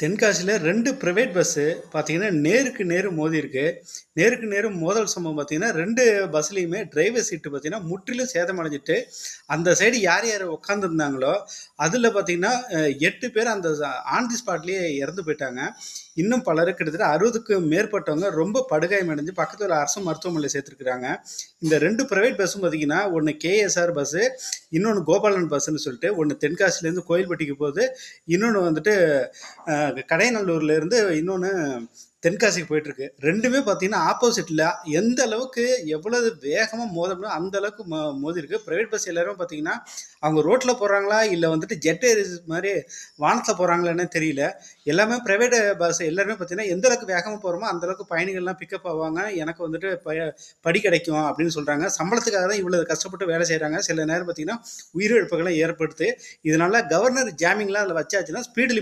தென்காசியில 2 private bus பார்த்தீங்கன்னா, நேருக்கு நேர் மோதியிருக்கு. நேருக்கு நேர் மோதல் சம்பவம் பார்த்தீங்கன்னா, 2 பஸ்லயுமே டிரைவர் சீட்டு பார்த்தீங்கன்னா, முற்றிலும் சேதமடைஞ்சுட்டு, அந்த சைடு யார் யார் உட்காந்துருந்தாங்களோ, அதில பார்த்தீங்கன்னா, 8 பேர் அந்த ஆன் தி ஸ்பாட்லயே இறந்து போயிட்டாங்க. இன்னும் பலர் கிட்டத்தட்ட 60க்கும் மேற்பட்டவங்க ரொம்ப படுகாயமடைஞ்சு பக்கத்துல அரசு மருத்துவமனையில சேர்த்துருக்காங்க. இந்த 2 பிரைவேட் பஸ்ஸும் பார்த்தீங்கன்னா, ஒண்ணு கேஎஸ்ஆர் பஸ்ஸு, இன்னொன்னு கோபாலன் பஸ்ஸுன்னு சொல்லிட்டு, ஒண்ணு தென்காசிலேருந்து கோயில்பட்டிக்கு போகுது. இன்னொன்னு வந்துட்டு கடையநல்லூர்ல இருந்து இன்னொன்னு தென்காசிக்கு போயிட்டுருக்கு. 2மே பார்த்தீங்கன்னா, ஆப்போசிட்ல எந்த அளவுக்கு எவ்வளவு வேகமா மோத முடியுமோ அந்த அளவுக்கு மோதிருக்கு. பிரைவேட் பஸ் எல்லாரும் பார்த்தீங்கன்னா, அவங்க ரோட்ல போறாங்களா? இல்ல வந்துட்டு ஜெட் ஏர்வேஸ் மாரி வானத்துல போறாங்களான்னே தெரியல. எல்லாமே பிரைவேட் பஸ் எல்லாருமே பார்த்தீங்கன்னா, எந்த அளவுக்கு வேகமா போறோமோ, அந்த அளவுக்கு பயணிகள்லாம் பிக்கப் ஆவாங்க. எனக்கு வந்துட்டு படி கிடைக்கும் அப்படின்னு சொல்றாங்க. சம்பளத்துக்காக தான் இவ்வளவு கஷ்டப்பட்டு வேலை செய்றாங்க. சில நேரம் பார்த்தீங்கன்னா, உயிரிழப்புகளும் ஏற்படுது. இதனால கவர்னர் ஜாமீன்லாம் அதில வச்சாச்சுன்னா, ஸ்பீடு லிமிட்